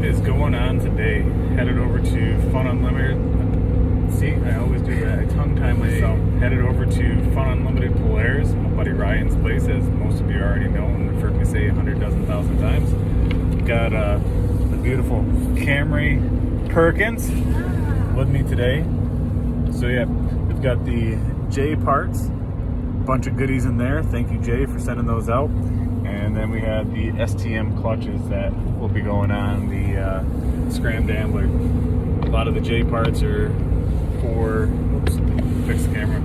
is going on today? Headed over to Fun Unlimited. See, I always do that. I tongue tie myself. Headed over to Fun Unlimited Polaris, my buddy Ryan's place, as most of you already know and have heard me say 100,000 times. Got the beautiful Camry Perkins with me today. So yeah, we've got the J parts, bunch of goodies in there. Thank you, Jay, for sending those out. And then we have the STM clutches that will be going on the Scrambler. A lot of the J parts are for, oops, fix the camera,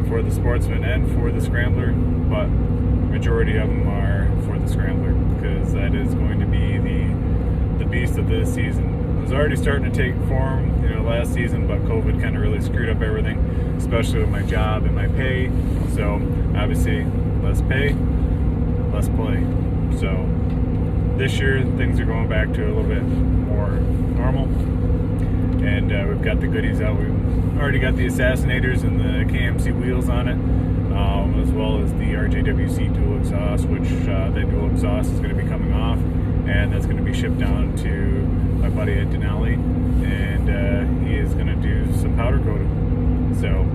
for the Sportsman and for the Scrambler, but majority of them are for the Scrambler because that is going to be the beast of this season. It was already starting to take form, last season, but COVID kind of really screwed up everything, especially with my job and my pay. So obviously, less pay, less play. So this year things are going back to a little bit more normal, and we've got the goodies out. We've already got the Assassinators and the KMC wheels on it, as well as the RJWC dual exhaust, which that dual exhaust is going to be coming off, and that's going to be shipped down to my buddy at Denali, and he is going to do some powder coating. So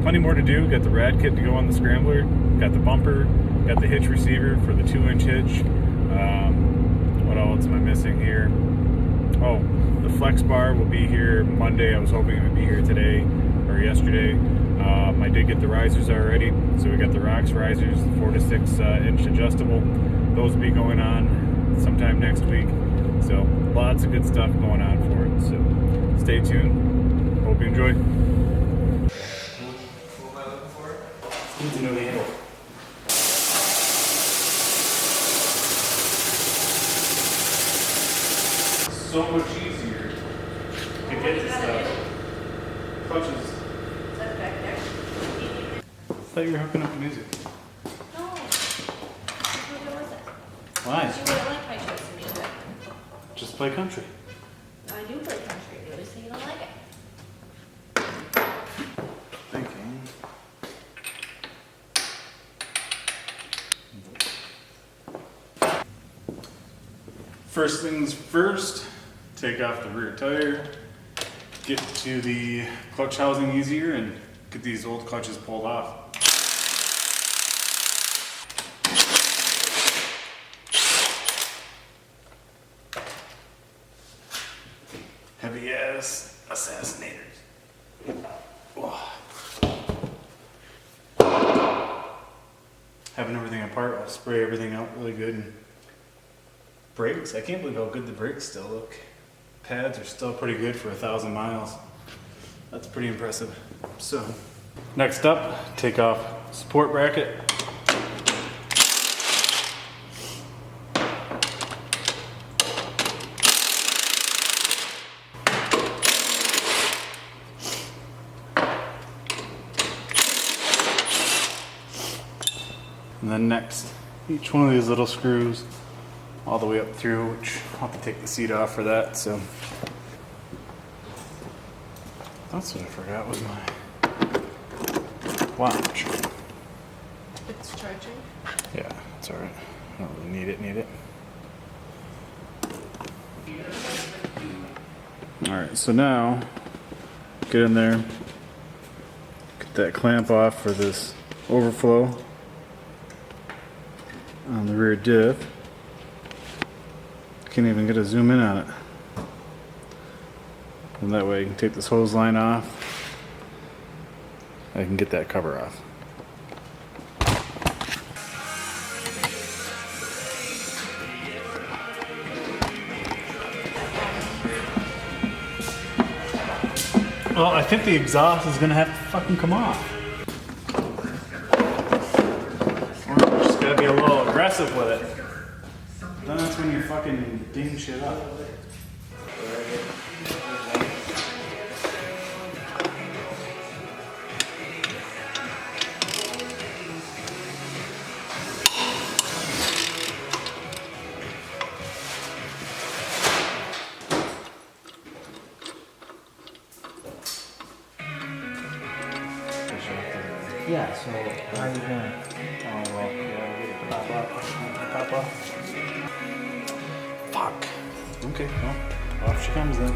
plenty more to do. Got the rad kit to go on the Scrambler, got the bumper, got the hitch receiver for the 2-inch hitch. What else am I missing here? Oh, the flex bar will be here Monday. I was hoping it would be here today or yesterday. I did get the risers already. So we got the Rocks risers, 4 to 6 inch adjustable. Those will be going on sometime next week. So lots of good stuff going on for it. So stay tuned. Hope you enjoy. What am I looking for? Needs a new handle. So much easier to get this stuff. Clutches. Is that back there? I thought you were hooking up music. No. What was it? Why? You wouldn't like my choice of music. Just play country. I do play country. You always say you don't like it. Thinking. First things first, take off the rear tire, get to the clutch housing easier, and get these old clutches pulled off. Heavy ass Assassinators. Whoa. Having everything apart, I'll spray everything out really good. And brakes, I can't believe how good the brakes still look. Pads are still pretty good for 1,000 miles. That's pretty impressive. So, next up, take off support bracket. And then next, each one of these little screws all the way up through, which I'll have to take the seat off for that. So that's what I forgot was my watch. It's charging. Yeah, it's all right. I don't really need it. All right, so now get in there, get that clamp off for this overflow on the rear diff. Can't even get a zoom in on it. And that way you can take this hose line off. I can get that cover off. Well, I think the exhaust is gonna have to fucking come off. We're just gotta be a little aggressive with it. Then that's when you fucking ding shit up. Yeah, so how are you gonna? Oh well, yeah, pop up. Fuck. Okay, well, off she comes then.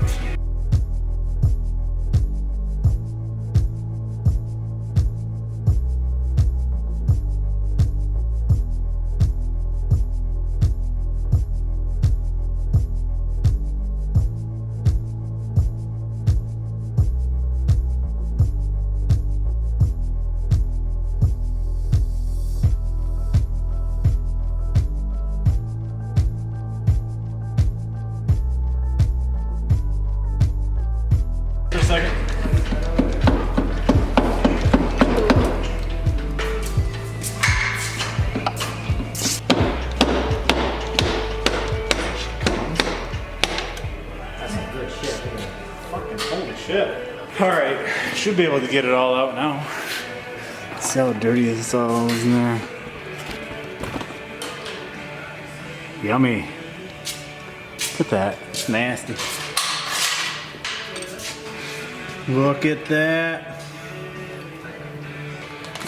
For a second. That's some good shit. Look at that. Fucking holy shit. Alright, should be able to get it all out now. See how dirty this all is in there. Yummy. Look at that. It's nasty. Look at that.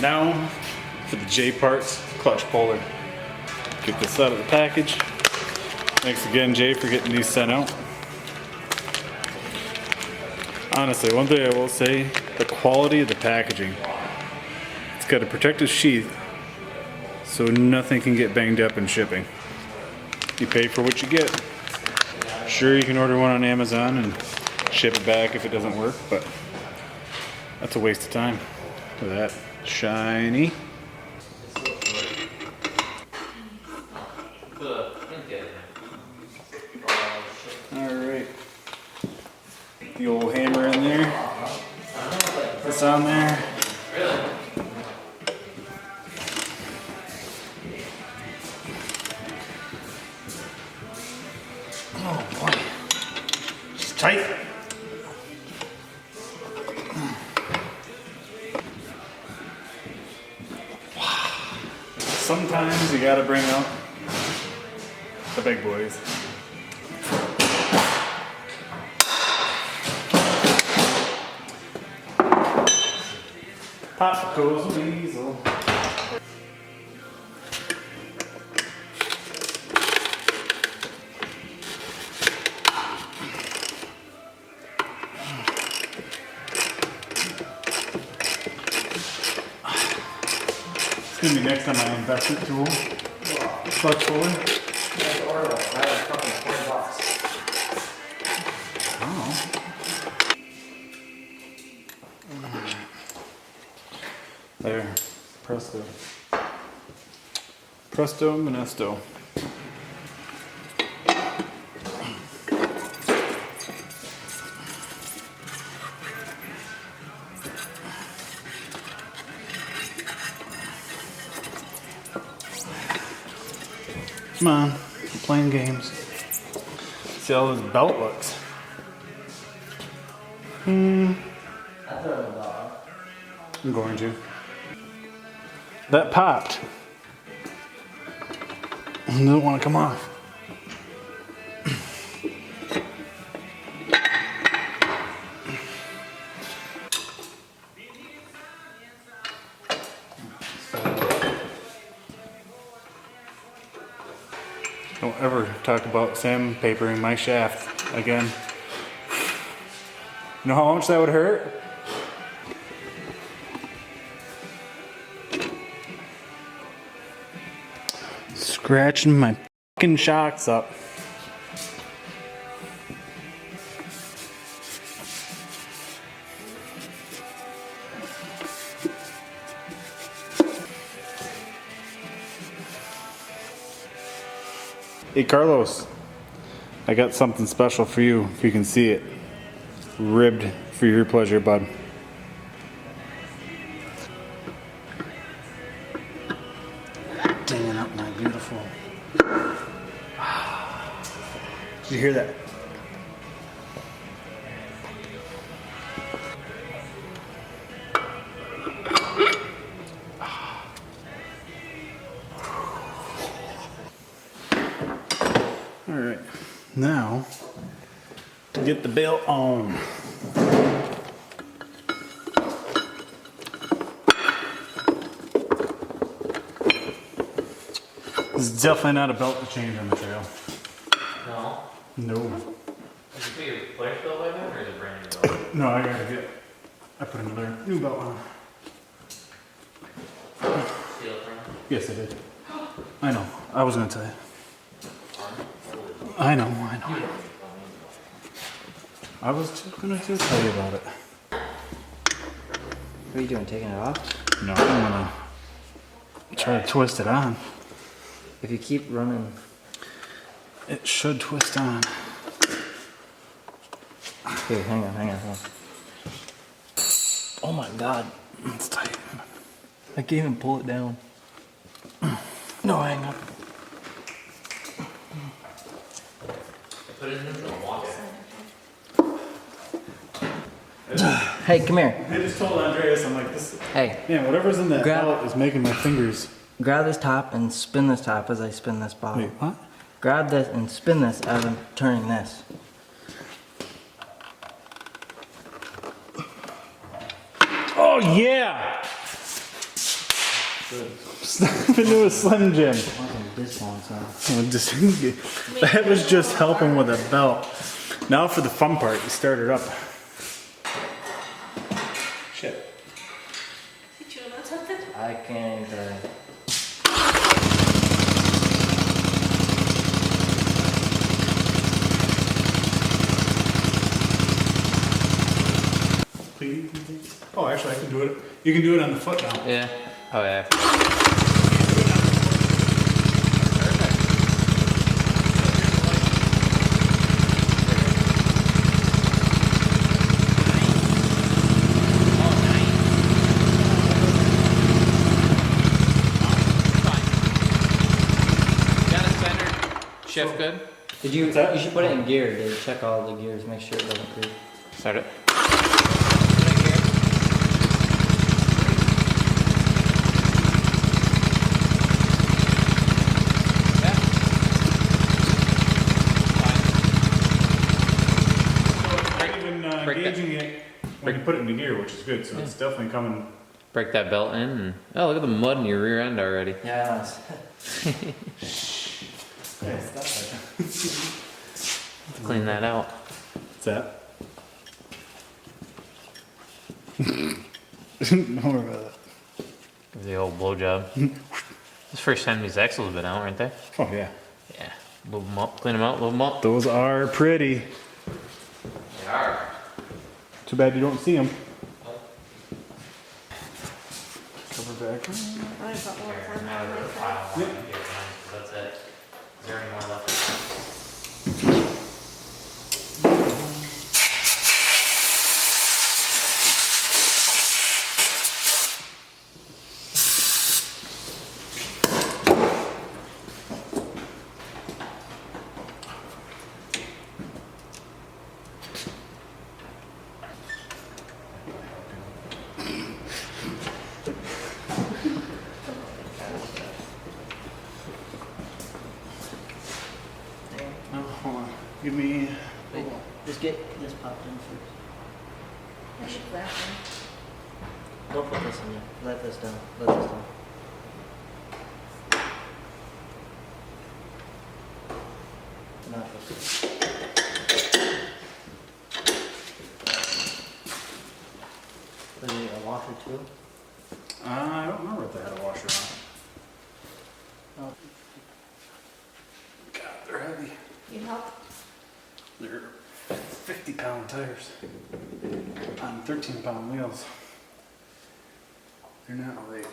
Now for the J parts clutch puller. Get this out of the package. Thanks again, Jay, for getting these sent out. Honestly, one thing I will say, the quality of the packaging. It's got a protective sheath so nothing can get banged up in shipping. You pay for what you get. Sure, you can order one on Amazon and ship it back if it doesn't work, but that's a waste of time. Look at that. Shiny. Alright. The old hammer in there. This on there. Oh boy. It's tight. Sometimes you gotta bring out the big boys. Pop goes the weasel. It's gonna be next time I investment tool. Clutch puller. I had to order one. I had fucking $20. Oh. There. Presto. Presto Monesto. Come on, we're playing games. See how this belt looks. I threw it off. I'm going to. That popped. It doesn't want to come off. Don't ever talk about sandpapering my shaft again. You know how much that would hurt? Scratching my fucking shocks up. Hey Carlos, I got something special for you if you can see it. Ribbed for your pleasure, bud. Dinging up my beautiful. Did you hear that? All right, now to get the belt on. This is definitely not a belt to change on the trail. No. No. Did you put your Polaris belt like that, or is it brand new belt? No, I put another new belt on. Steel frame? Yes, I did. I know. I was gonna tell you. I know. I was just gonna tell you about it. What are you doing, taking it off? No, I'm gonna try to twist it on. If you keep running... It should twist on. Here, hang on. Oh my god. It's tight. I can't even pull it down. No, hang on. Put it in neutral and walk it. Hey, come here. I just told Andreas, I'm like, this. Hey, Man, whatever's in that Grab- belt is making my fingers. grab this top and spin this top as I spin this bottom. Wait, what? Grab this and spin this as I'm turning this. Oh yeah! Stop into a Slim Jim. This one, so. That was just helping with a belt. Now for the fun part, you start it up. Shit. You chewing on something? I can't Please. Oh, actually, I can do it. You can do it on the foot now. Yeah. Oh, yeah. Shift good? Did you? What's that? You should put it in gear. Dude. Check all the gears. Make sure it doesn't creep. Start it. Even break that. engaging it when you put it into gear, which is good. So it's definitely coming. Break that belt in. And, oh, look at the mud in your rear end already. Yeah. Clean that out. What's that? Don't worry about that. Give the old blowjob. This is the first time these axles have been out, aren't they? Oh yeah. Yeah. Move them up, clean them out, move them up. Those are pretty. They are. Too bad you don't see them. Cover back. I got more Here, for now my the life. final one here, that's it. Is there any more left? No, hold on. Give me. Wait, just get this popped in first. I should grab one. Don't put this in there. Let this down. Let this down. Not this. Was it a washer too? I don't remember if they had a washer on. Oh. God, they're heavy. You help? They're 50-pound tires on 13-pound wheels. They're not light.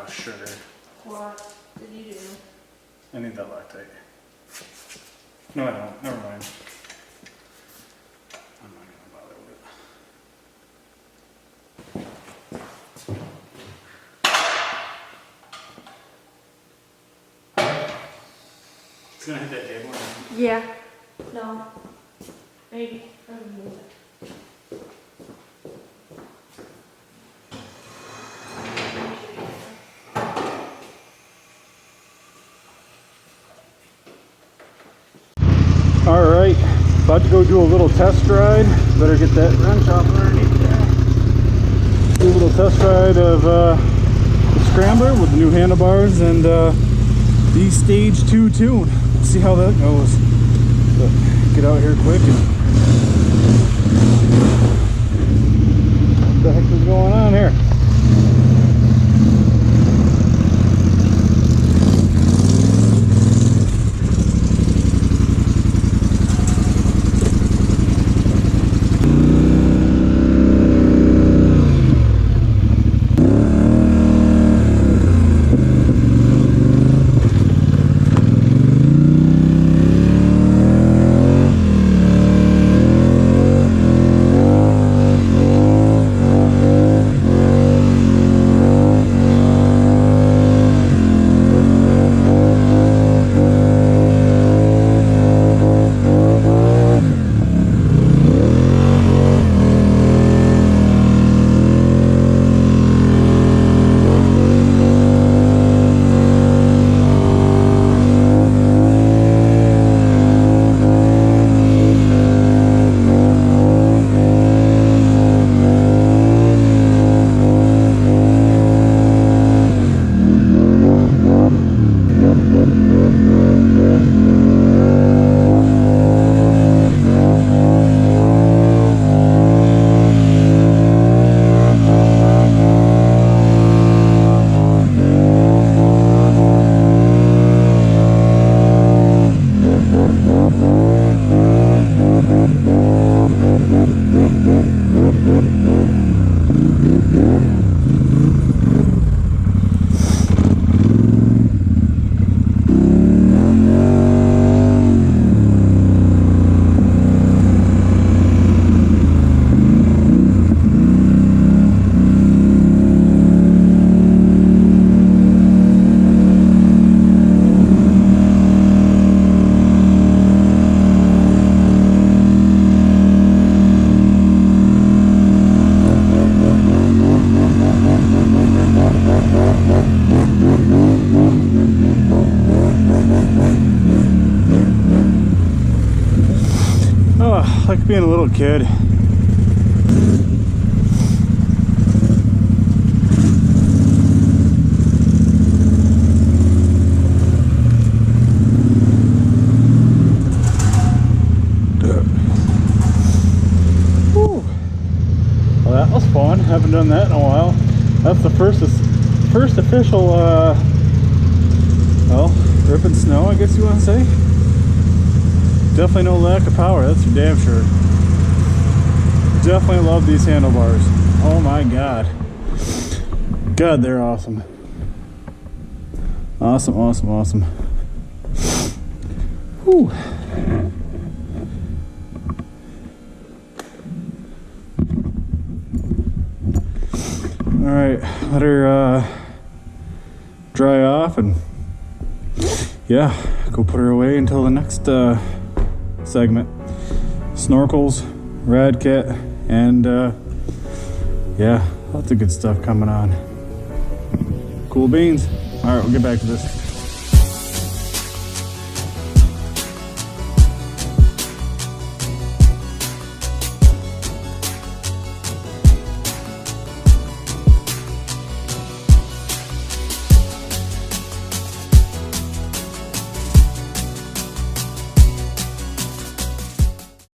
Sugar. What did you do? I need that Loctite. No, I don't. Never mind. I'm not gonna bother with it. It's gonna hit that table. Yeah. No. Maybe. I'm gonna move it. All right, about to go do a little test ride. Better get that wrench off underneath there. Do a little test ride of the Scrambler with the new handlebars and the Stage 2 tune. see how that goes. But get out here quick and what the heck is going on here? Oh, like being a little kid. Whew. Well, that was fun. Haven't done that in a while. That's the first official, well, ripping snow, I guess you want to say. Definitely no lack of power, that's for damn sure. Definitely love these handlebars. Oh my god. God, they're awesome. Awesome, awesome, awesome. Whew. Alright, let her dry off and yeah, go put her away until the next segment. Snorkels, rad kit, and yeah, lots of good stuff coming on. Cool beans. All right, we'll get back to this.